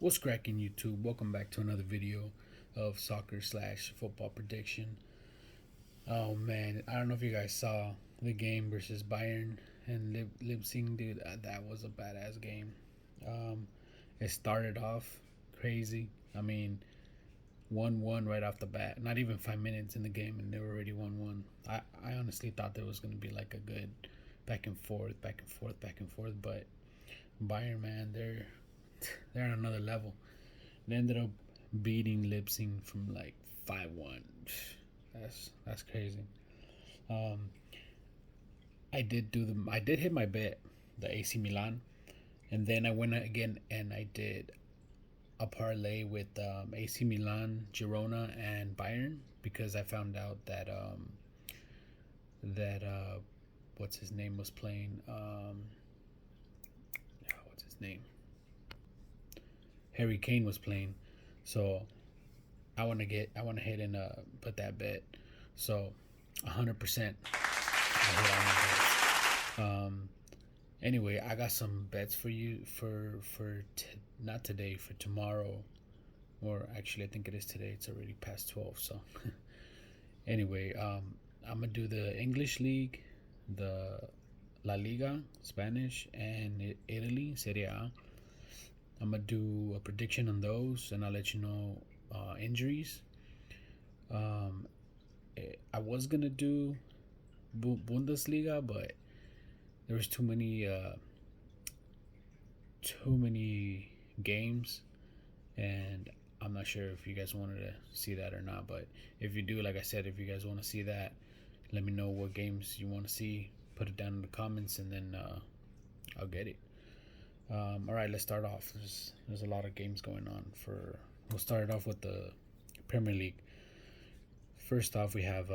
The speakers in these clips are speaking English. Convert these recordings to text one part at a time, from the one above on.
What's cracking, YouTube? Welcome back to another video of soccer slash football prediction. Oh man, I don't know if you guys saw the game versus Bayern and Leipzig, dude. That was a badass game. Um, it started off crazy. I mean, 1-1 right off the bat. Not even 5 minutes in the game, and they were already 1-1. I honestly thought there was gonna be like a good back and forth, back and forth, back and forth, but Bayern, man, they're on another level. They ended up beating Leipzig from like 5-1. That's crazy. Um, I did hit my bet, the AC Milan, and then I went again and I did a parlay with AC Milan, Girona, and Bayern because I found out that what's his name was playing. What's his name? Harry Kane was playing, so I want to hit and put that bet. So 100%. I hit all my bets. Anyway, I got some bets for you not today, for tomorrow, or actually I think it is today. It's already past 12. So anyway, I'm gonna do the English League, the La Liga, Spanish, and Italy, Serie A. I'm gonna do a prediction on those, and I'll let you know injuries. Um, I was gonna do Bundesliga, but there was too many games, and I'm not sure if you guys wanted to see that or not. But if you do, like I said, if you guys want to see that, let me know what games you want to see. Put it down in the comments, and then I'll get it. All right, let's start off. There's a lot of games going on. We'll start it off with the Premier League. First off, we have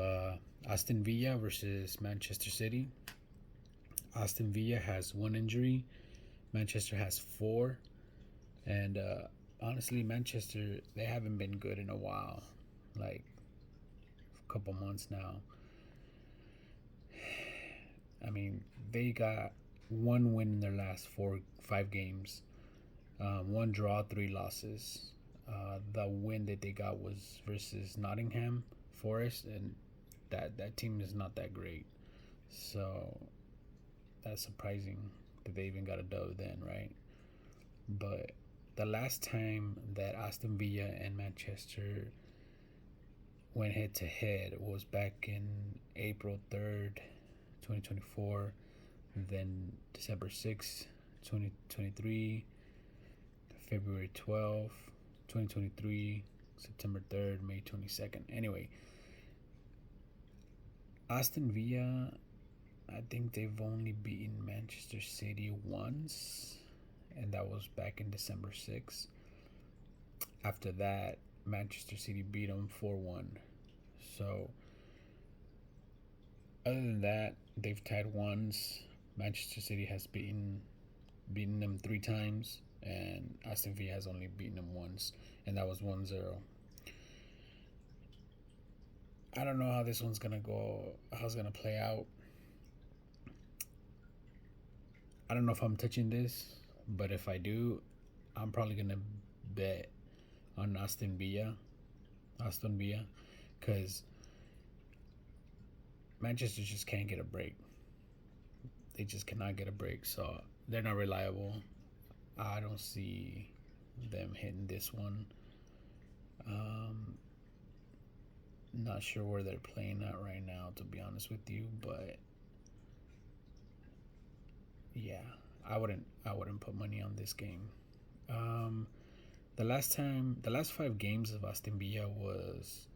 Aston Villa versus Manchester City. Aston Villa has one injury. Manchester has four. And honestly, Manchester, they haven't been good in a while. Like a couple months now. I mean, they got one win in their last 5 games. One draw, 3 losses. The win that they got was versus Nottingham Forest, and that team is not that great. So that's surprising that they even got a dub then, right? But the last time that Aston Villa and Manchester went head to head was back in April 3rd, 2024, then December 6th, 2023, February 12th, 2023, September 3rd, May 22nd. Anyway, Aston Villa, I think they've only beaten Manchester City once, and that was back in December 6th. After that, Manchester City beat them 4-1. So, other than that, they've tied once. Manchester City has beaten them 3 times, and Aston Villa has only beaten them once, and that was 1-0. I don't know how this one's gonna go, how it's gonna play out. I don't know if I'm touching this, but if I do, I'm probably gonna bet on Aston Villa, because Manchester just can't get a break. They just cannot get a break, so they're not reliable. I don't see them hitting this one. Not sure where they're playing at right now, to be honest with you, but yeah, I wouldn't put money on this game. Um, the last 5 games of Aston Villa was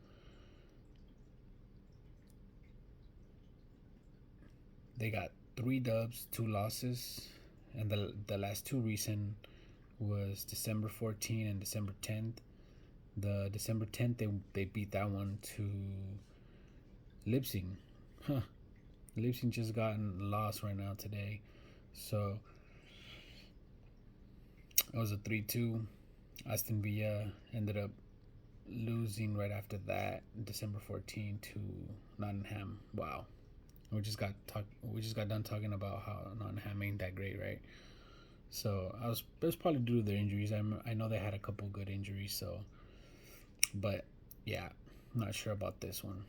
they got 3 dubs, 2 losses, and the last 2 recent was December 14th and December 10th. The December 10th they beat that one to Leipzig. Huh. Leipzig just gotten lost right now today. So it was a 3-2. Aston Villa ended up losing right after that, December 14th, to Nottingham. Wow. We just got done talking about how Nottingham ain't that great, right? So it was probably due to their injuries. I know they had a couple good injuries. So, but yeah, I'm not sure about this one.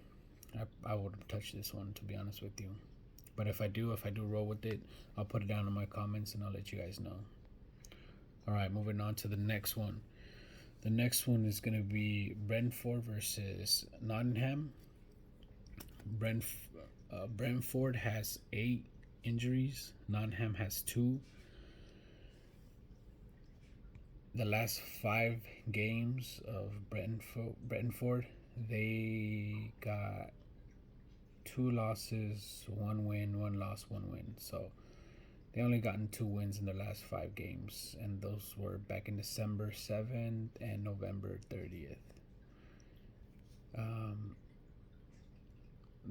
I wouldn't touch this one, to be honest with you. But if I do roll with it, I'll put it down in my comments and I'll let you guys know. All right, moving on to the next one. The next one is going to be Brentford versus Nottingham. Brentford has 8 injuries. Nottingham has 2. The last 5 games of Brentford, they got 2 losses, 1 win, 1 loss, 1 win. So they only gotten 2 wins in the last 5 games, and those were back in December 7th and November 30th.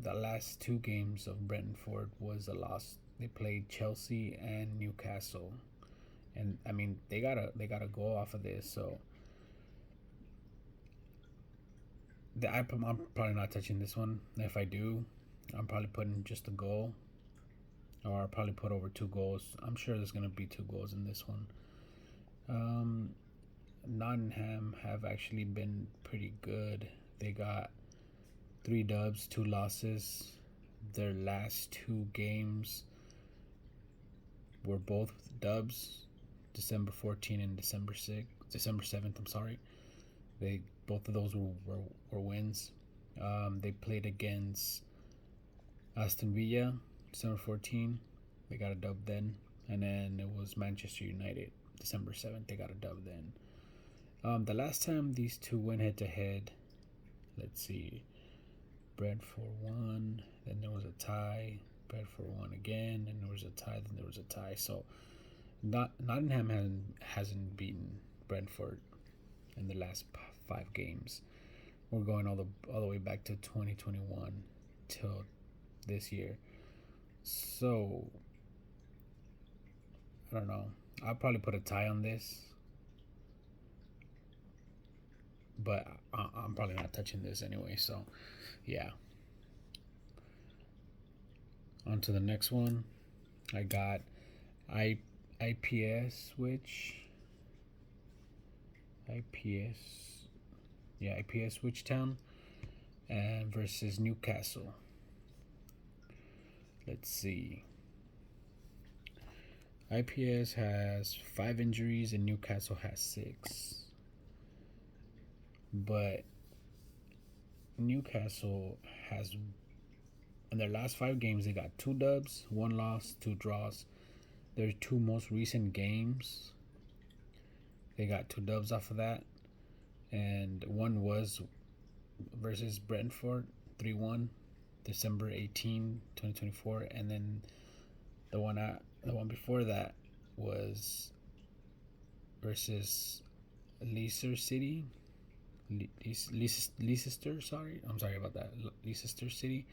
The last 2 games of Brentford was a loss. They played Chelsea and Newcastle, and I mean they gotta go off of this. So I'm probably not touching this one. If I do, I'm probably putting just a goal, or I'll probably put over 2 goals. I'm sure there's gonna be 2 goals in this one. Nottingham have actually been pretty good. They got 3 dubs, 2 losses. Their last 2 games were both dubs, December 14th and December 7th. I'm sorry. They both of those were wins. They played against Aston Villa, December 14th. They got a dub then, and then it was Manchester United, December 7th. They got a dub then. The last time these two went head to head, let's see, Brentford won, then there was a tie. Brentford won again, and there was a tie. Then there was a tie. So Nottingham hasn't beaten Brentford in the last 5 games. We're going all the way back to 2021 till this year. So I don't know. I'll probably put a tie on this, but I'm probably not touching this anyway. So yeah. On to the next one. I got IPS Switch Town and versus Newcastle. Let's see. IPS has 5 injuries and Newcastle has 6. But Newcastle has, in their last 5 games, they got 2 dubs, 1 loss, 2 draws. Their 2 most recent games, they got 2 dubs off of that, and one was versus Brentford, 3-1, December 18, 2024, and then the one before that was versus Leicester City. Leicester, sorry. I'm sorry about that. Leicester City.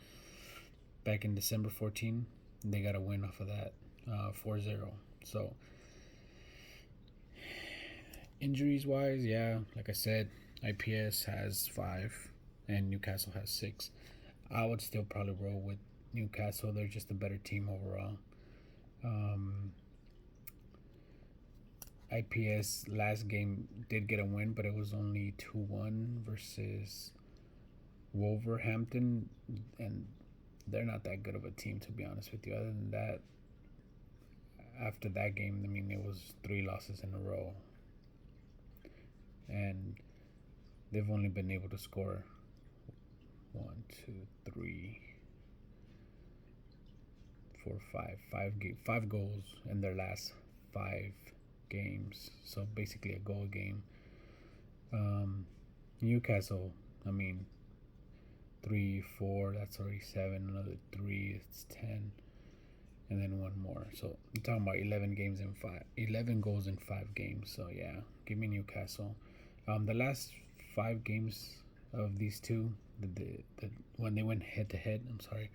Back in December 14, they got a win off of that, 4-0. So, injuries wise, yeah, like I said, IPS has 5 and Newcastle has 6. I would still probably roll with Newcastle. They're just a better team overall. IPS last game did get a win, but it was only 2-1 versus Wolverhampton, and they're not that good of a team, to be honest with you. Other than that, after that game, I mean, it was 3 losses in a row, and they've only been able to score 1, 2, 3, 4, 5 goals in their last 5 games. So basically a goal a game. Newcastle, I mean, 3, 4, that's already 7. Another 3, it's 10, and then 1 more. So I'm talking about 11 goals in 5 games. So yeah, give me Newcastle. The last 5 games of these two, the when they went head to head, I'm sorry.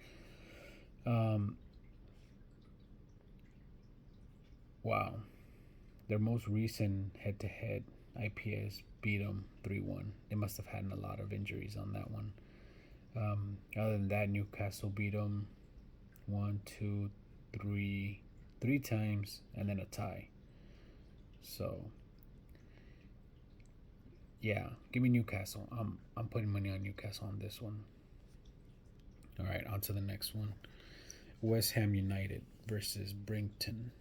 Wow, their most recent head to head, IPS beat them 3-1. They must have had a lot of injuries on that one. Other than that, Newcastle beat them 1, 2, 3 times, and then a tie. So yeah, give me Newcastle. I'm putting money on Newcastle on this one. All right, on to the next one. West Ham United versus Brinton.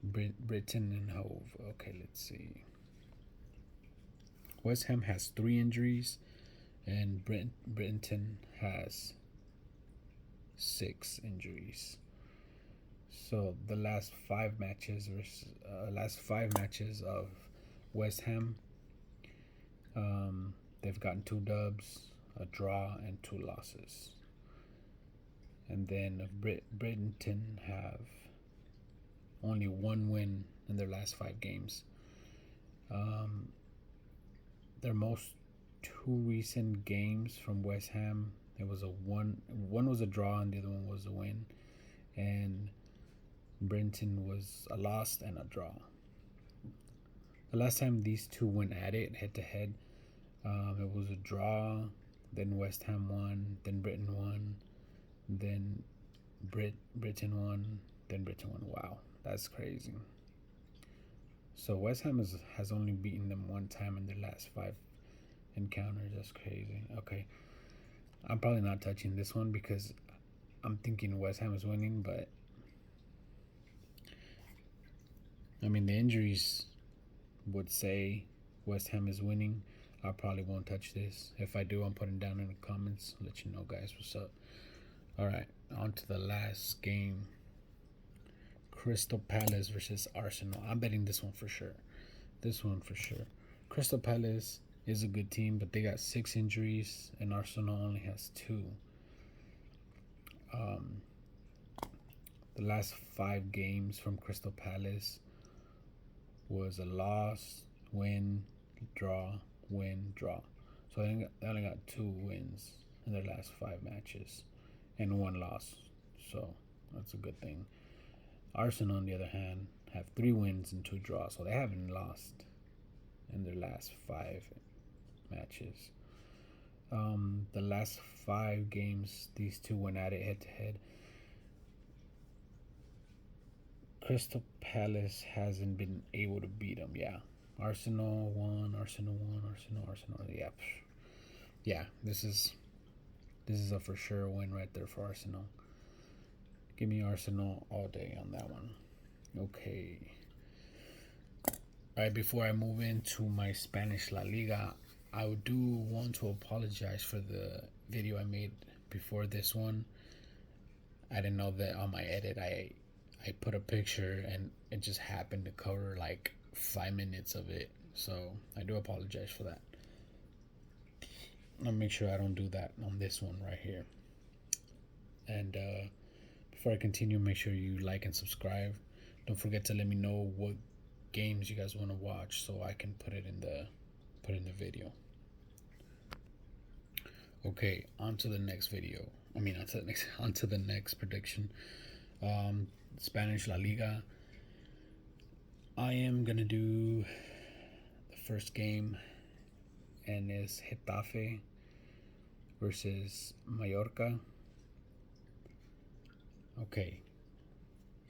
Britton and Hove. Okay, let's see. West Ham has 3 injuries, and Brinton has 6 injuries. So the last 5 matches of West Ham, they've gotten 2 dubs, a draw, and 2 losses. And then Britton have only 1 win in their last 5 games. Um, their most 2 recent games from West Ham, it was a one was a draw and the other one was a win, and Brenton was a loss and a draw. The last time these two went at it head to head, it was a draw. Then West Ham won. Then Britain won. Then Britain won. Then Britain won. Wow, that's crazy. So West Ham has only beaten them 1 time in their last 5 encounters. That's crazy. Okay, I'm probably not touching this one because I'm thinking West Ham is winning, but I mean the injuries would say West Ham is winning. I probably won't touch this. If I do, I'm putting down in the comments. I'll let you know, guys, what's up. All right, on to the last game. Crystal Palace versus Arsenal. I'm betting this one for sure. This one for sure. Crystal Palace is a good team, but they got 6 injuries, and Arsenal only has 2. Um, the last 5 games from Crystal Palace was a loss, win, draw, win, draw. So they only got 2 wins in their last 5 matches and 1 loss. So that's a good thing. Arsenal, on the other hand, have 3 wins and 2 draws. So they haven't lost in their last 5 matches. The last 5 games, these two went at it head to head. Crystal Palace hasn't been able to beat them. Yeah, Arsenal won. Arsenal. Yeah, yeah. This is a for sure win right there for Arsenal. Give me Arsenal all day on that one. Okay. All right. Before I move into my Spanish La Liga, I do want to apologize for the video I made before this one. I didn't know that on my edit I put a picture and it just happened to cover like 5 minutes of it. So I do apologize for that. I'll make sure I don't do that on this one right here. And before I continue, make sure you like and subscribe. Don't forget to let me know what games you guys want to watch so I can put it in the video. Okay, on to the next video. On to the next prediction. Spanish La Liga. I am gonna do the first game, and it's Getafe versus Mallorca. Okay,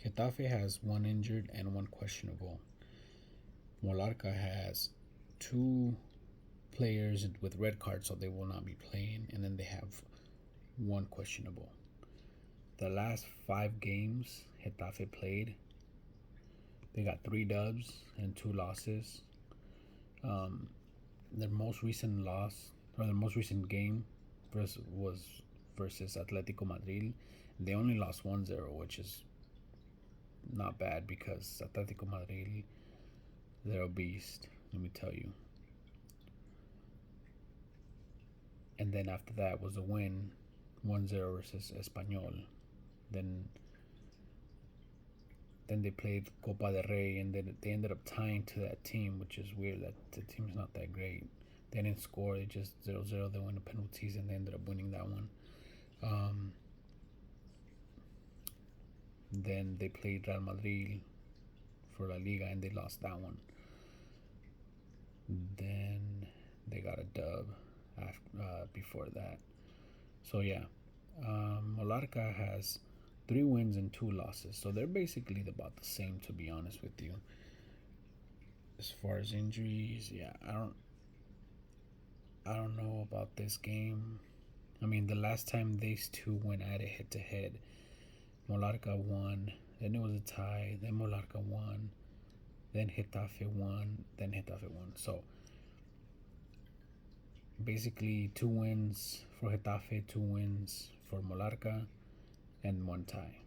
Getafe has 1 injured and 1 questionable. Mallorca has 2 players with red cards, so they will not be playing, and then they have 1 questionable. The last 5 games Getafe played, they got 3 dubs and 2 losses. Their most recent game was versus Atletico Madrid. They only lost 1-0, which is not bad because Atletico Madrid, they're a beast, let me tell you. And then after that was a win, 1-0 versus Espanyol. Then they played Copa del Rey, and then they ended up tying to that team, which is weird. That the team's not that great. They didn't score. They just 0-0. They went to penalties, and they ended up winning that one. Then they played Real Madrid for La Liga, and they lost that one. Then they got a dub before that. So yeah, Mallorca has 3 wins and 2 losses. So they're basically about the same, to be honest with you. As far as injuries, yeah, I don't know about this game. I mean, the last time these two went at it head to head, Molarca won. Then it was a tie. Then Molarca won. Then Getafe won. Then Getafe won. So basically, two wins for Getafe, two wins for Molarca, and one tie.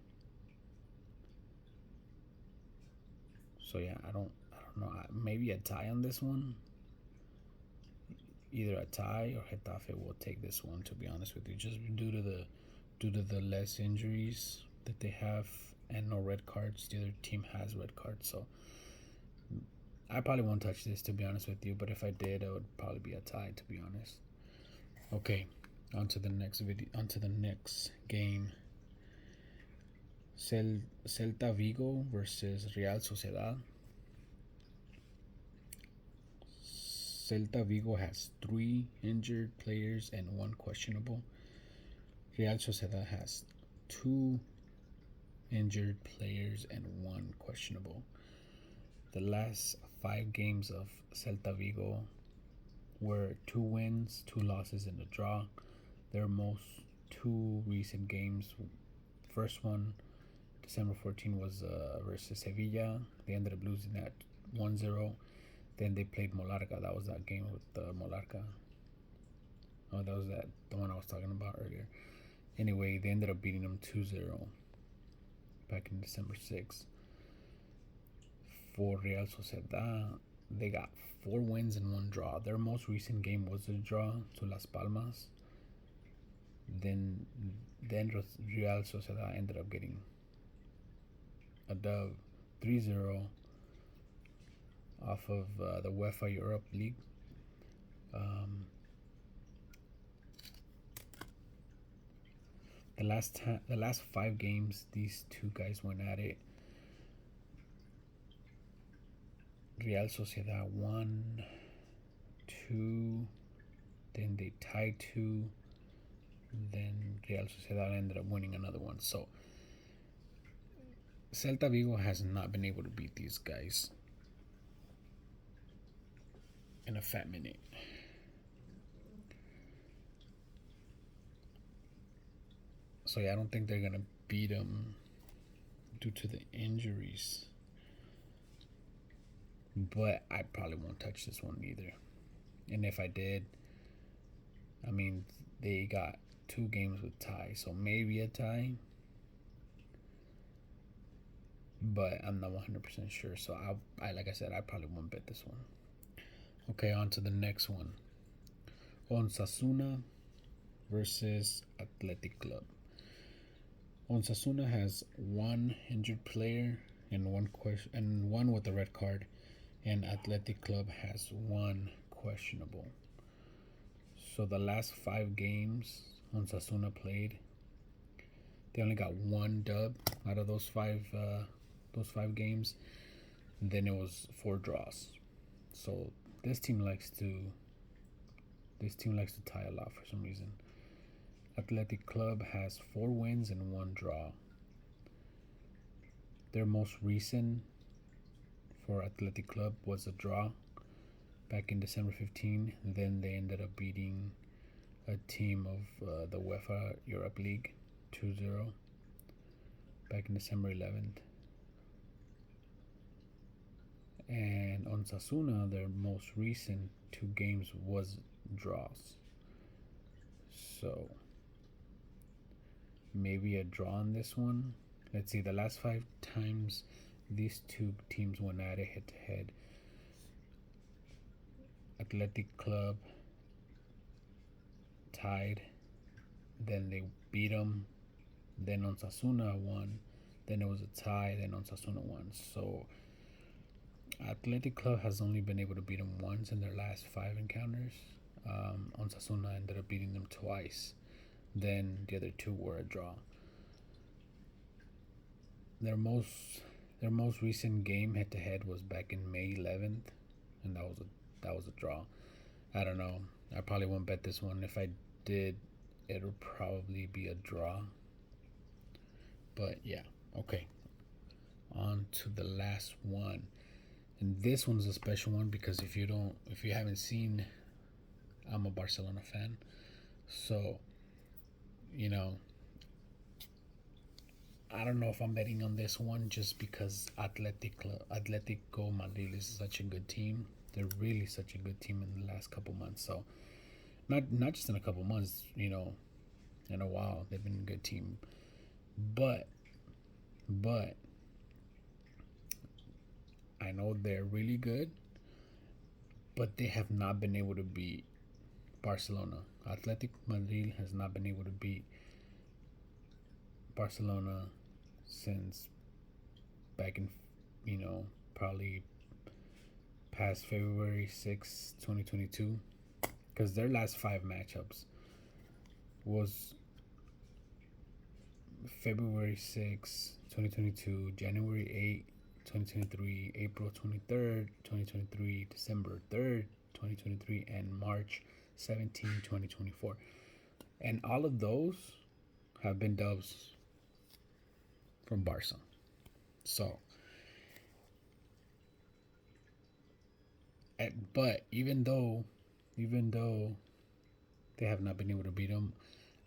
So yeah, I don't know. Maybe a tie on this one. Either a tie or Getafe will take this one. To be honest with you, just due to the less injuries that they have and no red cards. The other team has red cards, so I probably won't touch this, to be honest with you. But if I did, it would probably be a tie, to be honest. Okay, on to the next video. On to the next game. Celta Vigo versus Real Sociedad. Celta Vigo has 3 injured players and 1 questionable. Real Sociedad has 2 injured players and 1 questionable. The last 5 games of Celta Vigo were 2 wins, 2 losses, and a draw. Their most 2 recent games, first one, December 14, was versus Sevilla. They ended up losing that 1-0. Then they played Molarca. That was that game with Molarca. Oh, that was the one I was talking about earlier. Anyway, they ended up beating them 2-0 back in December 6th. For Real Sociedad, they got 4 wins and 1 draw. Their most recent game was a draw to Las Palmas. Then Real Sociedad ended up getting a dub 3-0 off of the UEFA Europe League. The last 5 games, these two guys went at it. Real Sociedad won 2, then they tied 2, then Real Sociedad ended up winning another one. So Celta Vigo has not been able to beat these guys in a fat minute. So yeah, I don't think they're gonna beat them due to the injuries. But I probably won't touch this one either. And if I did, I mean, they got 2 games with ties, so maybe a tie. But I'm not 100% sure. So I like I said, I probably won't bet this one. Okay, on to the next one. Osasuna versus Athletic Club. Osasuna has 1 injured player and one with a red card, and Athletic Club has 1 questionable. So the last 5 games Osasuna played, they only got 1 dub out of those five games. Then it was 4 draws. So this team likes to tie a lot for some reason. Athletic Club has 4 wins and 1 draw. Their most recent for Athletic Club was a draw back in December 15. Then they ended up beating a team of the UEFA Europe League 2-0 back in December 11th. And Osasuna, their most recent 2 games was draws. So maybe a draw on this one. Let's see, the last 5 times these 2 teams went at it head to head, Athletic Club tied, then they beat them, then Osasuna won, then it was a tie, then Osasuna won. So Athletic Club has only been able to beat them once in their last 5 encounters. Osasuna ended up beating them twice. Then the other 2 were a draw. Their most recent game head to head was back in May 11th, and that was a draw. I don't know. I probably won't bet this one. If I did, it'll probably be a draw. But yeah, okay. On to the last one. And this one's a special one because if you haven't seen, I'm a Barcelona fan. So, you know, I don't know if I'm betting on this one just because Atletico Madrid is such a good team. They're really such a good team in the last couple months. So not just in a couple months, in a while they've been a good team. But but I know they're really good, but they have not been able to beat Barcelona. Athletic Madrid has not been able to beat Barcelona since back in, probably past February 6, 2022. Because their last five matchups was February 6, 2022, January 8, 2023, April 23rd, 2023, December 3rd, 2023, and March 17, 2024. And all of those have been dubs from Barca. So, but even though they have not been able to beat them,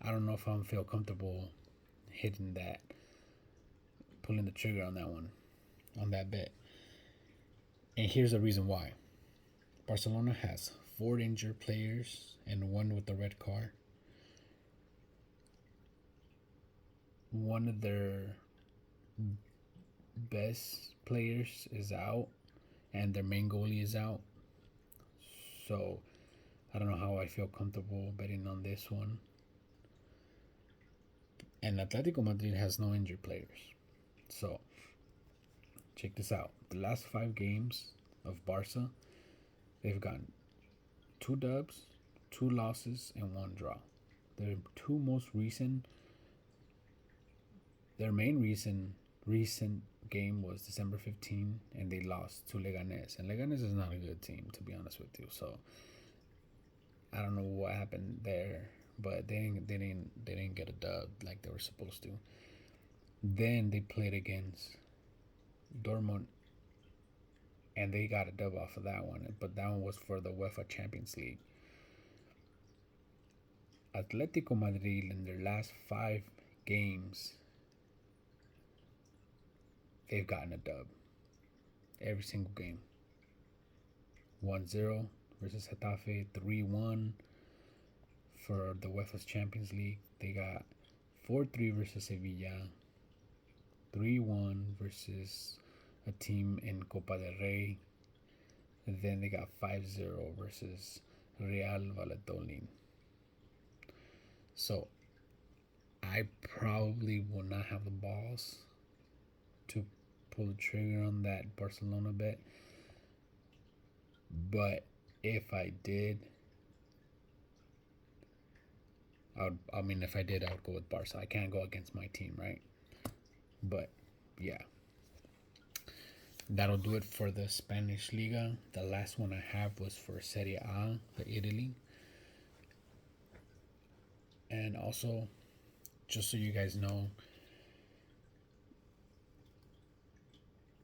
I don't know if I'm feel comfortable hitting that, pulling the trigger on that one, on that bet. And here's the reason why. Barcelona has four injured players and one with the red card. One of their best players is out, and their main goalie is out. So I don't know how I feel comfortable betting on this one. And Atletico Madrid has no injured players. So check this out. The last five games of Barca, they've gotten two dubs, two losses, and one draw. Their two most recent, their main recent game was December 15, and they lost to Leganes. And Leganes is not a good team, to be honest with you. So I don't know what happened there, but they didn't get a dub like they were supposed to. Then they played against Dortmund, and they got a dub off of that one. But that one was for the UEFA Champions League. Atletico Madrid in their last five games, they've gotten a dub every single game. 1-0 versus Getafe, 3-1 for the UEFA Champions League. They got 4-3 versus Sevilla, 3-1 versus a team in Copa del Rey. And then they got 5-0 versus Real Valladolid. So I probably will not have the balls to pull the trigger on that Barcelona bet. But if I did, if I did, I would go with Barca. I can't go against my team, right? But yeah, that'll do it for the Spanish Liga. The last one I have was for Serie A, the Italy. And also, just so you guys know,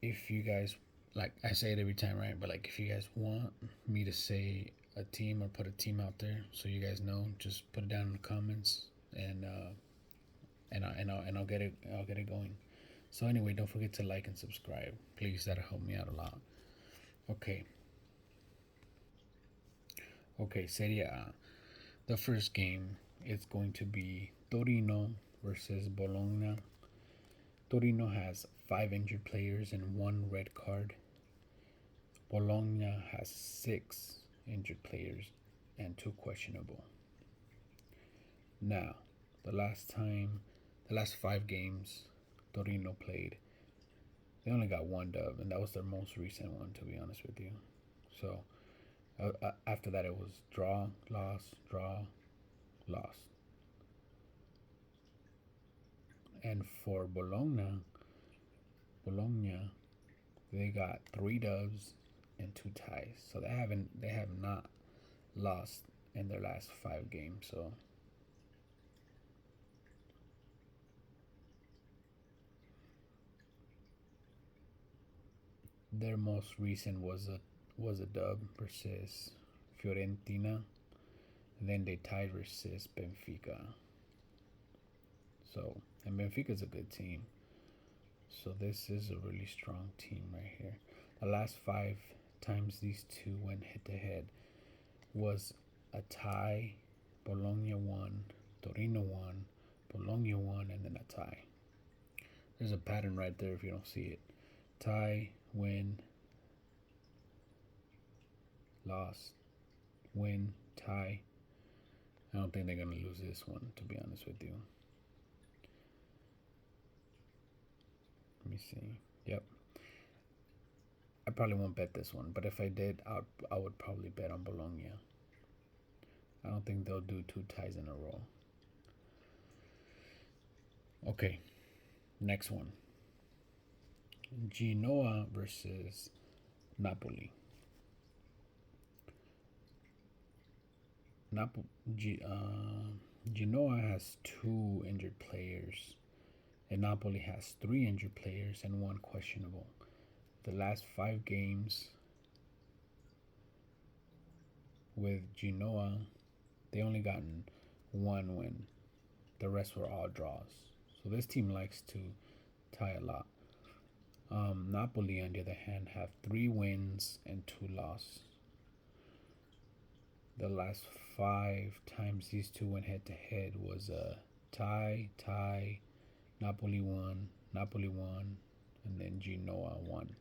if you guys, like I say it every time, right? But like, if you guys want me to say a team or put a team out there, so you guys know, just put it down in the comments, and I'll get it going. So anyway, don't forget to like and subscribe, please. That'll help me out a lot. Okay. Okay, Serie A. The first game is going to be Torino versus Bologna. Torino has five injured players and one red card. Bologna has six injured players and two questionable. Now, the last five games Torino played, they only got one dub, and that was their most recent one, to be honest with you. So after that, it was draw, loss, draw, loss. And for Bologna, they got three dubs and two ties. So they have not lost in their last five games. So Their most recent was a dub versus Fiorentina. And then they tied versus Benfica. So, and Benfica's a good team. So this is a really strong team right here. The last 5 times these two went head to head was a tie. Bologna won, Torino won, Bologna won, and then a tie. There's a pattern right there if you don't see it. Tie, win, loss, win, tie. I don't think they're going to lose this one, to be honest with you. Let me see. Yep. I probably won't bet this one, but if I did, I would probably bet on Bologna. I don't think they'll do 2 ties in a row. Okay, next one. Genoa versus Napoli. Genoa has 2 injured players, and Napoli has 3 injured players and 1 questionable. The last 5 games with Genoa, they only gotten 1 win. The rest were all draws. So this team likes to tie a lot. Napoli, on the other hand, have 3 wins and 2 losses. The last 5 times these two went head to head was a tie, Napoli won, and then Genoa won.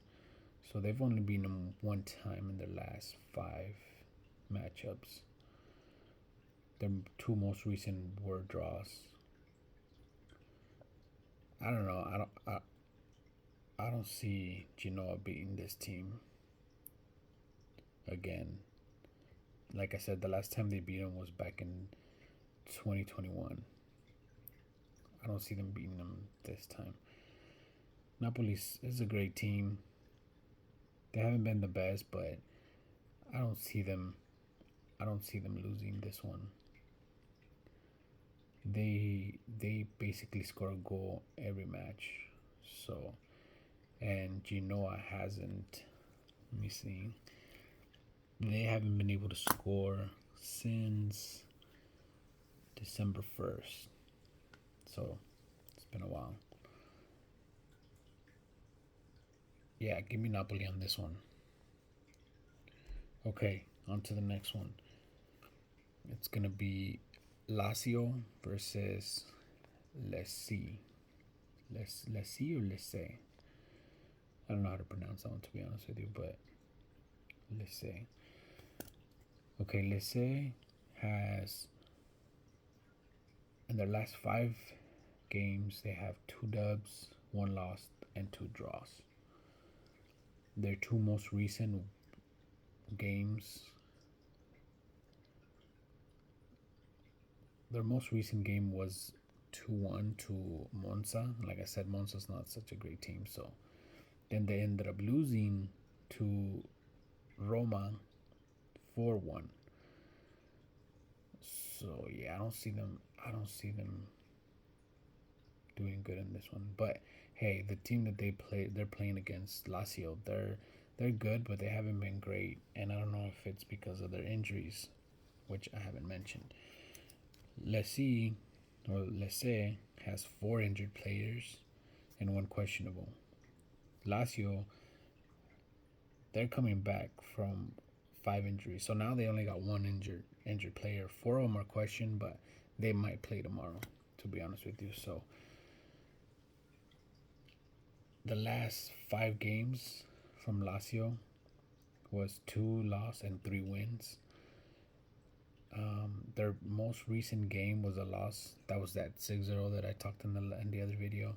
So they've only beaten them 1 time in their last 5 matchups. Their 2 most recent were draws. I don't know. I don't see Genoa beating this team again. Like I said, the last time they beat them was back in 2021. I don't see them beating them this time. Napoli is a great team. They haven't been the best, but I don't see them losing this one. They basically score a goal every match. So, and Genoa hasn't. Let me see. They haven't been able to score since December 1st. So, it's been a while. Yeah, give me Napoli on this one. Okay, on to the next one. It's going to be Lazio versus Lecce. Lecce or Lecce? I don't know how to pronounce that one, to be honest with you, but Lecce. Okay, Lecce has, in their last 5 games, they have 2 dubs, 1 loss, and 2 draws. Their 2 most recent games, their most recent game was 2-1 to Monza. Like I said, Monza's not such a great team, so then they ended up losing to Roma 4-1. So yeah, I don't see them doing good in this one. But hey, the team that they're playing against, Lazio, they're good, but they haven't been great, and I don't know if it's because of their injuries, which I haven't mentioned. Lecce has 4 injured players and 1 questionable. Lazio, they're coming back from 5 injuries, so now they only got 1 injured player. 4 of them are questioned, but they might play tomorrow, to be honest with you. So the last 5 games from Lazio was 2 losses and 3 wins. Their most recent game was a loss. That was that 6-0 that I talked in the other video.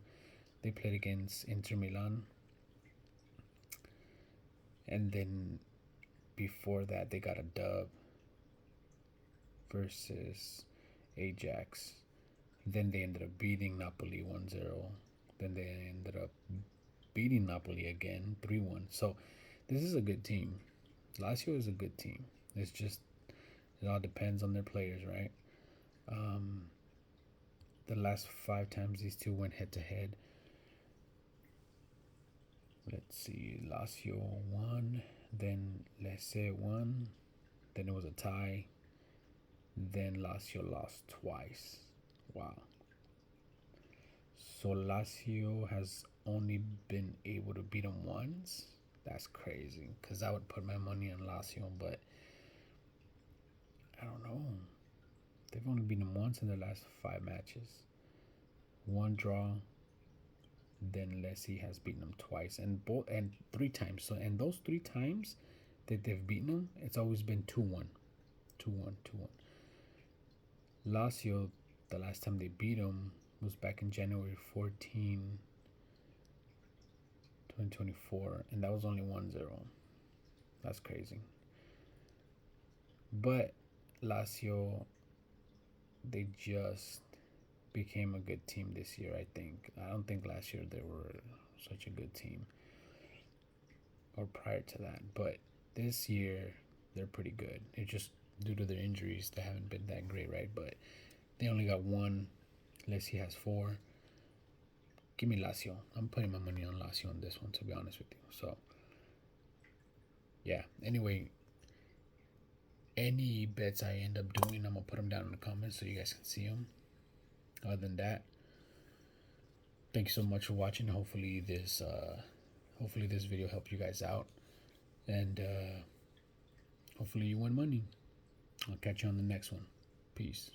They played against Inter Milan. And then before that, they got a dub versus Ajax. Then they ended up beating Napoli 1-0. Then they ended up beating Napoli again 3-1. So this is a good team. Lazio is a good team. It's just, it all depends on their players, right? The last 5 times these two went head to head, Let's see. Lazio won. Then Lecce won. Then it was a tie. Then Lazio lost twice. Wow. So Lazio has only been able to beat them once. That's crazy. Because I would put my money on Lazio, but I don't know. They've only beaten them once in the last 5 matches. One draw. Then Lecce has beaten them twice and 3 times. So and those 3 times that they've beaten them, it's always been 2-1, 2-1, 2-1. Lazio, the last time they beat them was back in January 14, 2024, and that was only 1-0. That's crazy. But Lazio, they just became a good team this year, I think. I don't think last year they were such a good team, or prior to that. But this year, they're pretty good. It's just due to their injuries, they haven't been that great, right? But they only got one. Lecce has 4. Give me Lazio. I'm putting my money on Lazio on this one, to be honest with you. So, yeah. Anyway, any bets I end up doing, I'm going to put them down in the comments so you guys can see them. Other than that, thank you so much for watching. Hopefully this video helped you guys out, and hopefully you win money. I'll catch you on the next one. Peace.